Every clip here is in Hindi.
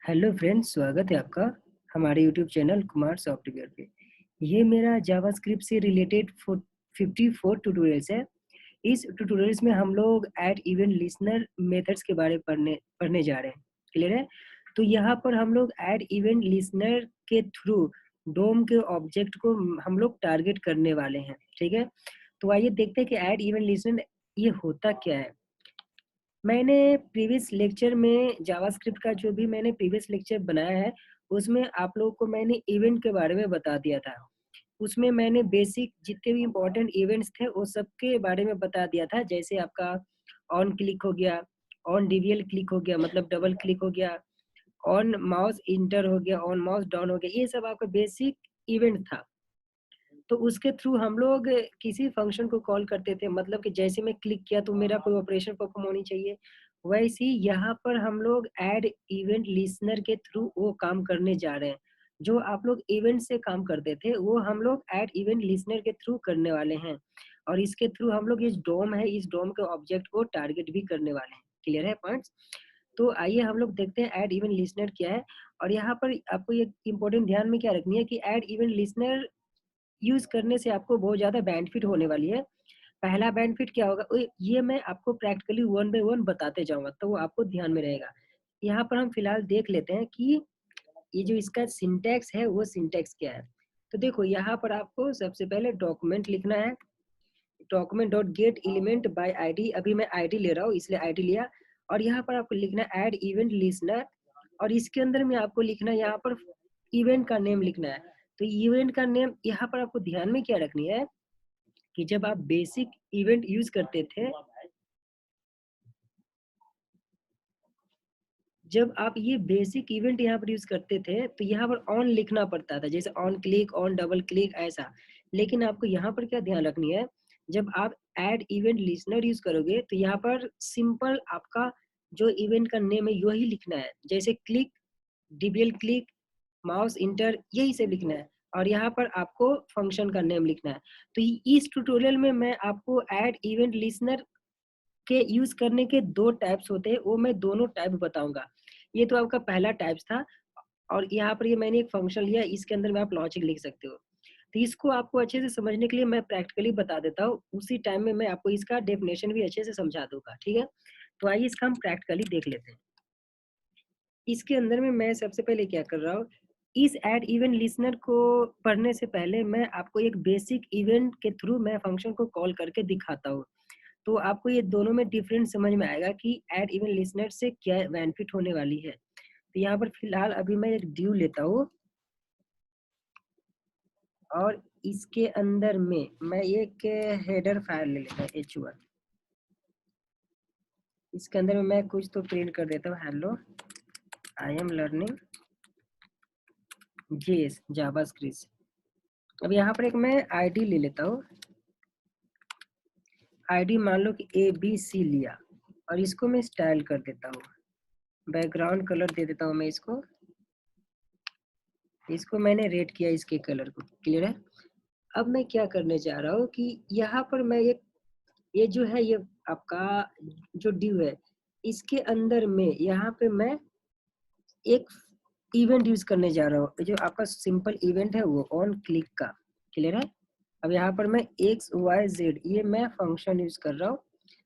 हेलो फ्रेंड्स, स्वागत है आपका हमारे यूट्यूब चैनल कुमार सॉफ्टवेयर पे। ये मेरा जावास्क्रिप्ट से रिलेटेड 54 ट्यूटोरियल्स है। इस ट्यूटोरियल्स में हम लोग ऐड इवेंट लिसनर मेथड्स के बारे में पढ़ने पढ़ने जा रहे हैं। क्लियर है? तो यहाँ पर हम लोग ऐड इवेंट लिसनर के थ्रू डोम के ऑब्जेक्ट को हम लोग टारगेट करने वाले हैं। ठीक है, तो आइए देखते हैं कि ऐड इवेंट लिसनर ये होता क्या है। मैंने प्रीवियस लेक्चर में जावास्क्रिप्ट का जो भी मैंने प्रीवियस लेक्चर बनाया है, उसमें आप लोगों को मैंने इवेंट के बारे में बता दिया था। उसमें मैंने बेसिक जितने भी इम्पोर्टेंट इवेंट्स थे, वो सबके बारे में बता दिया था। जैसे आपका ऑन क्लिक हो गया, ऑन डीवीएल क्लिक हो गया मतलब डबल क्लिक हो गया, ऑन माउस इंटर हो गया, ऑन माउस डाउन हो गया, ये सब आपका बेसिक इवेंट था। तो उसके थ्रू हम लोग किसी फंक्शन को कॉल करते थे, मतलब कि जैसे मैं क्लिक किया तो मेरा कोई ऑपरेशन परफॉर्म होनी चाहिए। वैसे ही यहाँ पर हम लोग ऐड इवेंट लिसनर के थ्रू वो काम करने जा रहे हैं। जो आप लोग इवेंट से काम करते थे, वो हम लोग ऐड इवेंट लिसनर के थ्रू करने वाले हैं। और इसके थ्रू हम लोग इस डोम है, इस डोम के ऑब्जेक्ट को टारगेट भी करने वाले हैं। क्लियर है पॉइंट्स? तो आइए हम लोग देखते हैं ऐड इवेंट लिसनर क्या है। और यहाँ पर आपको ये इंपॉर्टेंट ध्यान में क्या रखनी है कि ऐड इवेंट लिसनर यूज़ करने से आपको बहुत ज़्यादा बेनिफिट होने वाली है। पहला बेनिफिट क्या होगा, ये मैं आपको प्रैक्टिकली वन बाय वन बताते जाऊँगा, तो वो आपको ध्यान में रहेगा। यहाँ पर हम फिलहाल देख लेते हैं कि ये जो इसका सिंटैक्स है, वो सिंटैक्स क्या है। तो देखो यहाँ पर आपको सबसे पहले डॉक्यूमेंट लिखना है। Document dot gate element by ID, अभी मैं आईडी ले रहा हूँ इसलिए आईडी लिया। और यहाँ पर आपको लिखना है ऐड इवेंट लिसनर, और इसके अंदर में आपको लिखना है यहाँ पर इवेंट का नेम लिखना है। तो इवेंट का नेम यहाँ पर आपको ध्यान में क्या रखनी है कि जब आप बेसिक इवेंट यूज करते थे, जब आप ये बेसिक इवेंट यहाँ पर यूज करते थे, तो यहाँ पर ऑन लिखना पड़ता था, जैसे on click, on double click, ऐसा। लेकिन आपको यहाँ पर क्या ध्यान रखनी है, जब आप ऐड इवेंट लिसनर यूज करोगे तो यहाँ पर सिंपल आपका जो इवेंट का नेम है वही लिखना है, जैसे click, DBL click, mouse inter, यही सब लिखना है। और यहाँ पर आपको फंक्शन का नेम लिखना है। तो इस ट्यूटोरियल में मैं आपको ऐड इवेंट लिसनर के यूज करने के दो टाइप्स होते हैं, वो मैं दोनों टाइप बताऊंगा। ये तो आपका पहला टाइप्स था। और यहाँ पर ये मैंने एक फंक्शन लिया, इसके अंदर में आप लॉजिक लिख सकते हो। तो इसको आपको अच्छे से समझने के लिए मैं प्रैक्टिकली बता देता हूँ, उसी टाइम में मैं आपको इसका डेफिनेशन भी अच्छे से समझा दूंगा। ठीक है, तो आइए इसका हम प्रैक्टिकली देख लेते हैं। इसके अंदर में मैं सबसे पहले क्या कर रहा हूँ, इस ऐड इवेंट लिसनर को पढ़ने से पहले मैं आपको एक बेसिक इवेंट के थ्रू मैं फंक्शन को कॉल करके दिखाता हूँ। तो आपको ये दोनों में डिफरेंस समझ में आएगा कि ऐड इवेंट लिसनर से क्या बेनिफिट होने वाली है। तो यहाँ पर फिलहाल अभी मैं एक ड्यू लेता हूँ, और इसके अंदर में मैं एक हेडर फाइल ले लेता हूँ h1। इसके अंदर में मैं कुछ तो प्रिंट कर देता हूँ, hello I am learning JS JavaScript. अब यहाँ पर एक मैं आईडी ले लेता हूँ। आईडी मान लो कि ए बी सी लिया, और इसको मैं स्टाइल कर देता हूँ। बैकग्राउंड कलर दे देता हूँ मैं इसको। इसको मैंने रेड किया, इसके कलर को। क्लियर है? अब मैं क्या करने जा रहा हूँ कि यहाँ पर मैं ये जो है, ये आपका जो ड्यू है, इसके अंदर में यहाँ पे मैं एक इवेंट यूज करने जा रहा हूँ। जो आपका सिंपल इवेंट है वो ऑन क्लिक का। क्लियर है? अब यहाँ पर मैं एक्स वाई जेड ये मैं फंक्शन यूज कर रहा हूँ।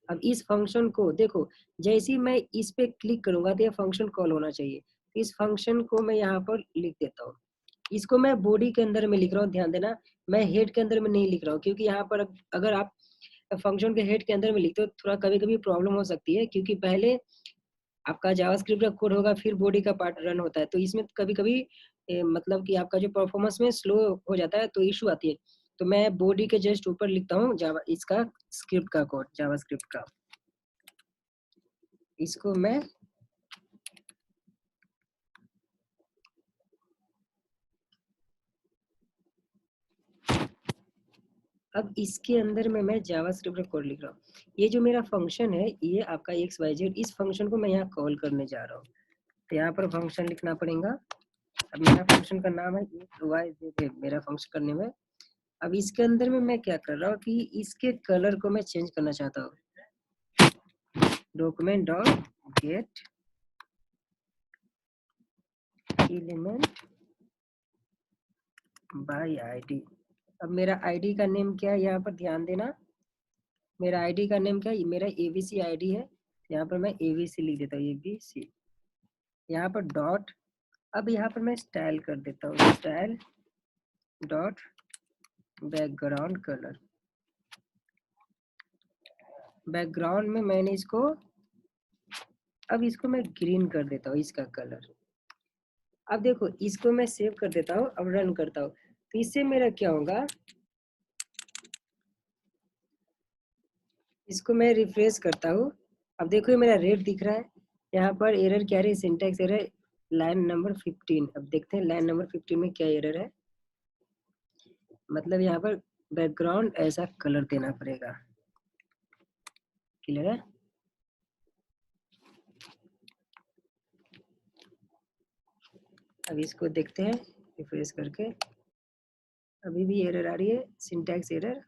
अब इस फंक्शन को देखो, जैसे ही मैं इस पे क्लिक करूंगा तो ये फंक्शन कॉल होना चाहिए। इस फंक्शन को मैं यहाँ पर लिख देता हूँ। इसको मैं बॉडी के अंदर में लिख रहा हूँ, ध्यान देना। मैं हेड के अंदर में नहीं लिख रहा हूँ, क्योंकि यहाँ पर अगर आप फंक्शन के हेड के अंदर में लिखते हो, थोड़ा कभी कभी प्रॉब्लम हो सकती है, क्योंकि पहले आपका जावास्क्रिप्ट का कोड होगा, फिर बॉडी का पार्ट रन होता है। तो इसमें कभी कभी मतलब कि आपका जो परफॉर्मेंस में स्लो हो जाता है, तो इशू आती है। तो मैं बॉडी के जस्ट ऊपर लिखता हूँ जावा इसका स्क्रिप्ट का कोड, जावास्क्रिप्ट का। इसको मैं अब इसके अंदर में मैं जावास्क्रिप्ट का कोड लिख रहा हूँ। ये जो मेरा फंक्शन है, ये आपका एक्स वाई जेड, इस फंक्शन को मैं यहाँ कॉल करने जा रहा हूँ। तो यहाँ पर फंक्शन लिखना पड़ेगा। अब मेरा फंक्शन का नाम है एक्स वाई जेड है, मेरा फंक्शन करने में। अब इसके अंदर में मैं क्या कर रहा हूँ कि इसके कलर को मैं चेंज करना चाहता हूँ। Document dot gate element by ID. अब मेरा आईडी का नेम क्या है, यहाँ पर ध्यान देना। मेरा आईडी का नेम क्या है, मेरा एबीसी आईडी है। यहाँ पर मैं एबीसी लिख देता हूँ, एबीसी। यहाँ पर डॉट, अब यहाँ पर मैं स्टाइल कर देता हूँ, style dot background colour. Background में मैंने इसको, अब इसको मैं ग्रीन कर देता हूँ, इसका कलर। अब देखो इसको मैं सेव कर देता हूँ, अब रन करता हूँ, तो इससे मेरा क्या होगा, इसको मैं रिफ्रेश करता हूँ। अब देखो ये मेरा रेड दिख रहा है। यहाँ पर एरर क्या है, सिंटैक्स एरर, लाइन नंबर 15। अब देखते हैं लाइन नंबर 15 में क्या एरर है। मतलब यहाँ पर बैकग्राउंड ऐसा कलर देना पड़ेगा। क्लियर है? अब इसको देखते हैं रिफ्रेश करके, अभी भी एरर आ रही है, सिंटैक्स एरर।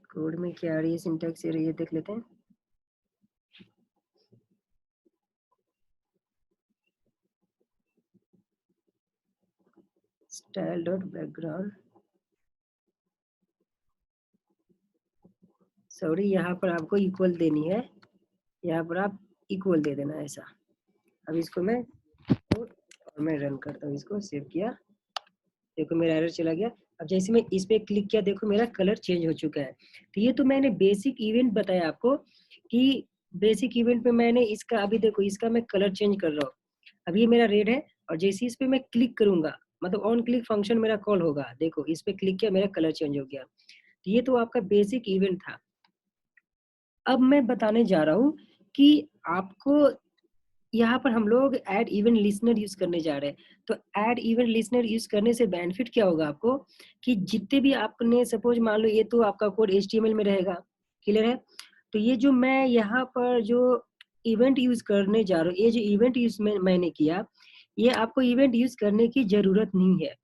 कोड में क्या आ रही है सिंटैक्स एरर, ये देख लेते हैं। स्टाइल डॉट बैकग्राउंड, सॉरी यहाँ पर आपको इक्वल देनी है, यहाँ पर आप इक्वल दे देना ऐसा। अब इसको मैं और मैं रन करता हूँ, इसको सेव किया, देखो मेरा एरर चला गया। अब जैसे मैं इस पे क्लिक किया, देखो मेरा कलर चेंज हो चुका है। तो ये तो मैंने बेसिक इवेंट बताया आपको कि बेसिक इवेंट पे मैंने इसका, अभी देखो इसका मैं कलर चेंज कर रहा हूँ। अब ये मेरा रेड है, और जैसे इस पे मैं क्लिक करूंगा, मतलब ऑन क्लिक फंक्शन मेरा कॉल होगा, देखो इस पे क्लिक किया, मेरा कलर चेंज हो गया। तो ये तो आपका बेसिक इवेंट था। अब मैं बताने जा रहा हूँ कि आपको यहाँ पर हम लोग ऐड इवेंट लिसनर यूज करने जा रहे हैं। तो ऐड इवेंट लिसनर यूज करने से बेनिफिट क्या होगा आपको, कि जितने भी आपने, सपोज मान लो ये तो आपका कोड HTML में रहेगा। क्लियर है? तो ये जो मैं यहाँ पर जो इवेंट यूज करने जा रहा हूँ, ये जो इवेंट यूज मैंने किया, ये आपको इवेंट यूज करने की जरूरत नहीं है।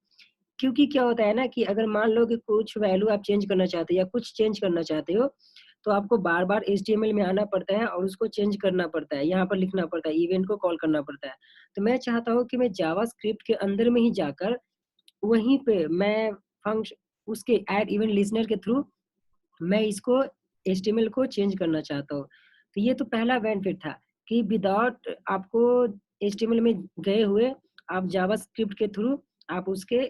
क्योंकि क्या होता है ना, कि अगर मान लो कि कुछ वैल्यू आप चेंज करना चाहते हो या कुछ चेंज करना चाहते हो, तो आपको बार बार HTML में आना पड़ता है और उसको चेंज करना पड़ता है, यहाँ पर लिखना पड़ता है, इवेंट को कॉल करना पड़ता है। तो मैं चाहता हूँ कि मैं जावास्क्रिप्ट के अंदर में ही जाकर वहीं पे मैं फंक्शन, उसके ऐड इवेंट लिसनर के थ्रू मैं इसको HTML को चेंज करना चाहता हूँ। तो ये तो पहला बेनिफिट था कि विदाउट आपको HTML में गए हुए आप जावास्क्रिप्ट के थ्रू आप उसके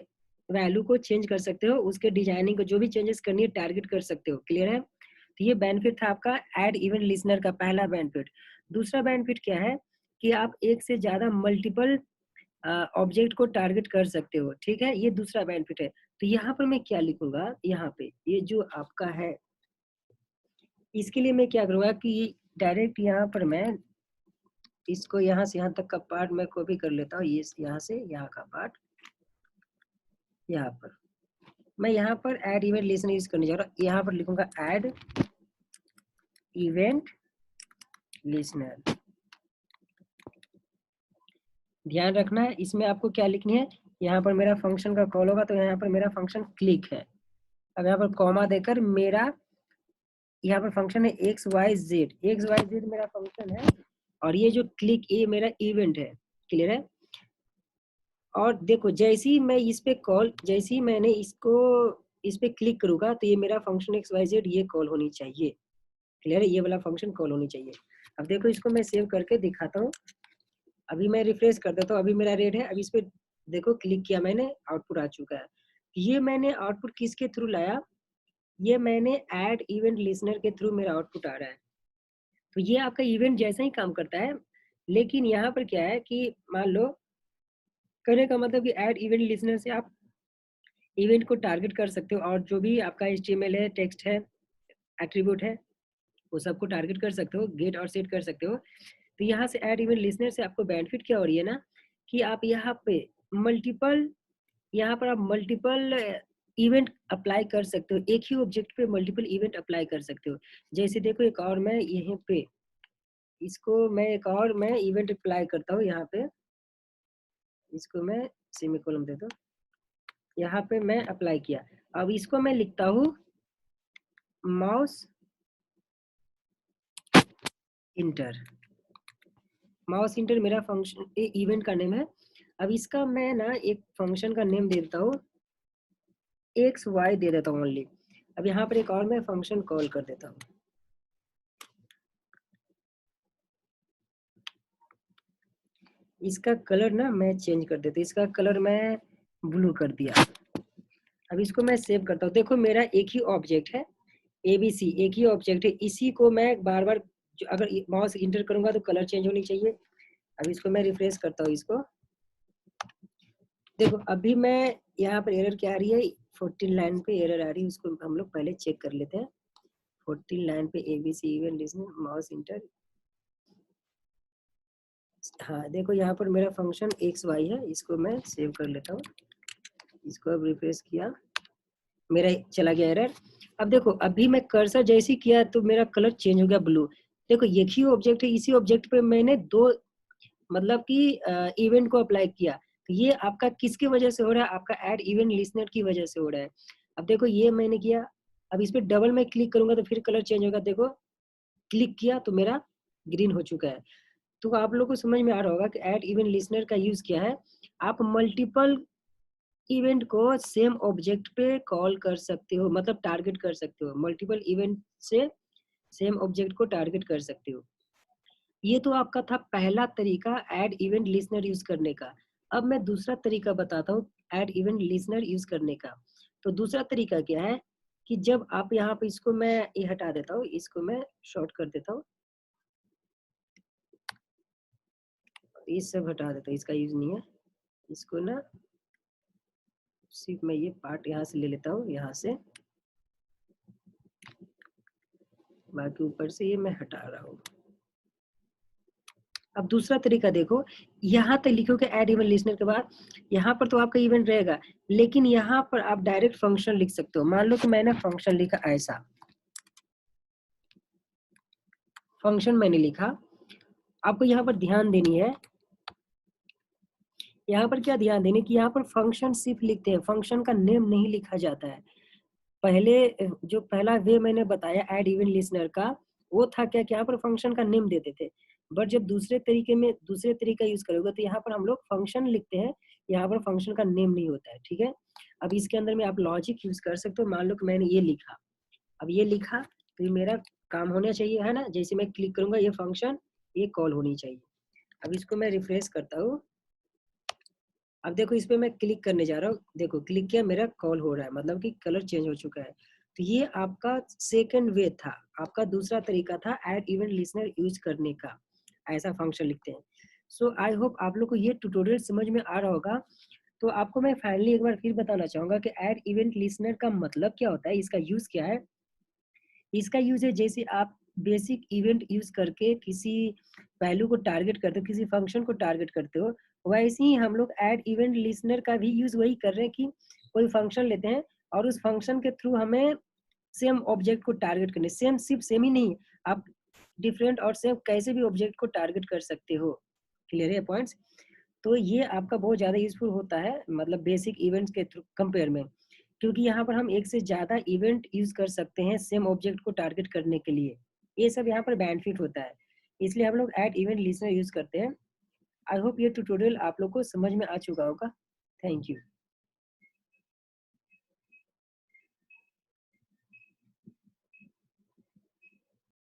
वैल्यू को चेंज कर सकते हो, उसके डिजाइनिंग को जो भी चेंजेस करनी है टारगेट कर सकते हो। क्लियर है? तो ये बेनिफिट था आपका ऐड इवेंट लिसनर का, पहला बेनिफिट। दूसरा बेनिफिट क्या है, कि आप एक से ज्यादा मल्टीपल ऑब्जेक्ट को टारगेट कर सकते हो। ठीक है, ये दूसरा बेनिफिट है। तो यहाँ पर मैं क्या लिखूंगा, यहाँ पे ये जो आपका है, इसके लिए मैं क्या करूँगा कि डायरेक्ट यहाँ पर मैं इसको यहाँ से यहाँ तक का पार्ट मैं कॉपी कर लेता हूँ, ये यहाँ से यहाँ का पार्ट, यहाँ पर मैं यहाँ पर ऐड इवेंट लिसनर यूज करने जा रहा हूँ। यहाँ पर लिखूंगा ऐड इवेंट लिसनर। ध्यान रखना है इसमें आपको क्या लिखनी है, यहाँ पर मेरा फंक्शन का कॉल होगा, तो यहाँ पर मेरा फंक्शन क्लिक है। अब यहाँ पर कॉमा देकर मेरा यहाँ पर फंक्शन है XYZ, XYZ मेरा फंक्शन है, और ये जो क्लिक, ये मेरा इवेंट है। क्लियर है? और देखो जैसे ही मैं इस पे कॉल, जैसे ही मैंने इसको इस पे क्लिक करूंगा, तो ये मेरा फंक्शन XYZ ये कॉल होनी चाहिए। क्लियर है? ये वाला फंक्शन कॉल होनी चाहिए। अब देखो इसको मैं सेव करके दिखाता हूँ। अभी मैं रिफ्रेश कर देता हूँ, अभी मेरा रेड है। अभी इस पे देखो क्लिक किया मैंने, आउटपुट आ चुका है। ये मैंने आउटपुट किसके थ्रू लाया, ये मैंने ऐड इवेंट लिसनर के थ्रू मेरा आउटपुट आ रहा है। तो ये आपका इवेंट जैसा ही काम करता है, लेकिन यहाँ पर क्या है कि मान लो, करने का मतलब कि ऐड इवेंट लिसनर से आप इवेंट को टारगेट कर सकते हो, और जो भी आपका HTML है, टेक्स्ट है, एट्रीब्यूट है, वो सबको टारगेट कर सकते हो, गेट और सेट कर सकते हो। तो यहाँ से ऐड इवेंट लिसनर से आपको बेनिफिट क्या हो रही है ना, कि आप यहाँ पे मल्टीपल, यहाँ पर आप मल्टीपल इवेंट अप्लाई कर सकते हो, एक ही ऑब्जेक्ट पे मल्टीपल इवेंट अप्लाई कर सकते हो। जैसे देखो एक और मैं यहाँ पे इसको मैं एक और मैं इवेंट अप्लाई करता हूँ, यहाँ पे इसको मैं सेमीकोलन दे दो, यहाँ पे मैं अप्लाई किया। अब इसको मैं लिखता हूँ माउस इंटर। माउस इंटर मेरा फंक्शन इवेंट का नेम है। अब इसका मैं ना एक फंक्शन का नेम दे देता हूँ, एक्स वाई दे देता हूँ ओनली। अब यहाँ पर एक और मैं फंक्शन कॉल कर देता हूँ। इसका कलर ना मैं चेंज कर देता हूँ, इसका कलर मैं ब्लू कर दिया। अब इसको मैं सेव करता हूँ। देखो मेरा एक ही ऑब्जेक्ट है, एबीसी एक ही ऑब्जेक्ट है, इसी को मैं बार बार अगर माउस इंटर करूंगा तो कलर चेंज होनी चाहिए। अब इसको मैं रिफ्रेश करता हूँ इसको। देखो अभी मैं यहाँ पर एरर क्या आ रही है, 14 लाइन पे एरर आ रही है, उसको हम लोग पहले चेक कर लेते हैं। 14 लाइन पे ABC event listing mouse inter. हाँ देखो यहाँ पर मेरा फंक्शन एक्स वाई है, इसको मैं सेव कर लेता हूँ। इसको अब रिफ्रेश किया, मेरा चला गया एरर। अब देखो अभी मैं कर्सर जैसे ही किया तो मेरा कलर चेंज हो गया ब्लू। देखो एक ही ऑब्जेक्ट है, इसी ऑब्जेक्ट पे मैंने दो मतलब कि इवेंट को अप्लाई किया। तो ये आपका किसकी वजह से हो रहा है, आपका ऐड इवेंट लिस्नर की वजह से हो रहा है। अब देखो ये मैंने किया, अब इस पे डबल मैं क्लिक करूंगा तो फिर कलर चेंज होगा। देखो क्लिक किया तो मेरा ग्रीन हो चुका है। तो आप लोगों को समझ में आ रहा होगा कि ऐड इवेंट लिस्नर का यूज क्या है। आप मल्टीपल इवेंट को सेम ऑब्जेक्ट पे कॉल कर सकते हो, मतलब टारगेट कर सकते हो, मल्टीपल इवेंट से सेम ऑब्जेक्ट को टारगेट कर सकते हो। ये तो आपका था पहला तरीका ऐड इवेंट लिसनर यूज करने का। अब मैं दूसरा तरीका बताता हूँ ऐड इवेंट लिसनर यूज करने का। तो दूसरा तरीका क्या है कि जब आप यहाँ पे इसको मैं ये हटा देता हूँ, इसको मैं शॉर्ट कर देता हूँ, ये सब हटा देता हूँ, इसका यूज नहीं है। इसको ना सिर्फ मैं ये पार्ट यहाँ से ले लेता हूँ, यहाँ से, बाकी ऊपर से ये मैं हटा रहा हूँ। अब दूसरा तरीका देखो, यहाँ तक लिखोगे ऐड इवेंट लिसनर के बाद, यहाँ पर तो आपका इवेंट रहेगा, लेकिन यहाँ पर आप डायरेक्ट फंक्शन लिख सकते हो। मान लो कि मैंने फंक्शन लिखा ऐसा, फंक्शन मैंने लिखा। आपको यहाँ पर ध्यान देनी है, यहाँ पर क्या ध्यान देने की, यहाँ पर फंक्शन सिर्फ लिखते हैं, फंक्शन का नेम नहीं लिखा जाता है। पहले जो पहला वे मैंने बताया ऐड इवेंट लिसनर का, वो था क्या कि यहाँ पर फंक्शन का नेम देते थे। बट जब दूसरे तरीके में दूसरे तरीका यूज करोगे तो यहाँ पर हम लोग फंक्शन लिखते हैं, यहाँ पर फंक्शन का नेम नहीं होता है। ठीक है, अब इसके अंदर में आप लॉजिक यूज कर सकते हो। मान लो कि मैंने ये लिखा, अब ये लिखा तो ये मेरा काम होना चाहिए, है ना। जैसे मैं क्लिक करूंगा ये फंक्शन ये कॉल होनी चाहिए। अब इसको मैं रिफ्रेश करता हूँ। अब देखो इस पे मैं क्लिक करने जा रहा हूँ, देखो क्लिक किया, मेरा कॉल हो रहा है, मतलब कि कलर चेंज हो चुका है। तो ये आपका सेकंड वे था, आपका दूसरा तरीका था ऐड इवेंट लिसनर यूज करने का, ऐसा फंक्शन लिखते हैं। सो आई होप आप लोग को ये ट्यूटोरियल समझ में आ रहा होगा। तो आपको मैं फाइनली एक बार फिर बताना चाहूंगा कि ऐड इवेंट लिसनर का मतलब क्या होता है, इसका यूज क्या है। इसका यूज है जैसे आप बेसिक इवेंट यूज करके किसी वैल्यू को टारगेट करते हो, किसी फंक्शन को टारगेट करते हो, वैसे ही हम लोग ऐड इवेंट लिसनर का भी यूज वही कर रहे हैं कि कोई फंक्शन लेते हैं और उस फंक्शन के थ्रू हमें सेम ऑब्जेक्ट को टारगेट करने, सेम सिर्फ सेम ही नहीं, आप डिफरेंट और सेम कैसे भी ऑब्जेक्ट को टारगेट कर सकते हो। क्लियर है पॉइंट्स। तो ये आपका बहुत ज़्यादा यूजफुल होता है, मतलब बेसिक इवेंट्स के थ्रू कंपेयर में, क्योंकि यहाँ पर हम एक से ज़्यादा इवेंट यूज कर सकते हैं सेम ऑब्जेक्ट को टारगेट करने के लिए। ये सब यहाँ पर बेनिफिट होता है, इसलिए हम लोग ऐड इवेंट लिसनर यूज करते हैं। आई होप ये ट्यूटोरियल आप लोग को समझ में आ चुका होगा। Thank you.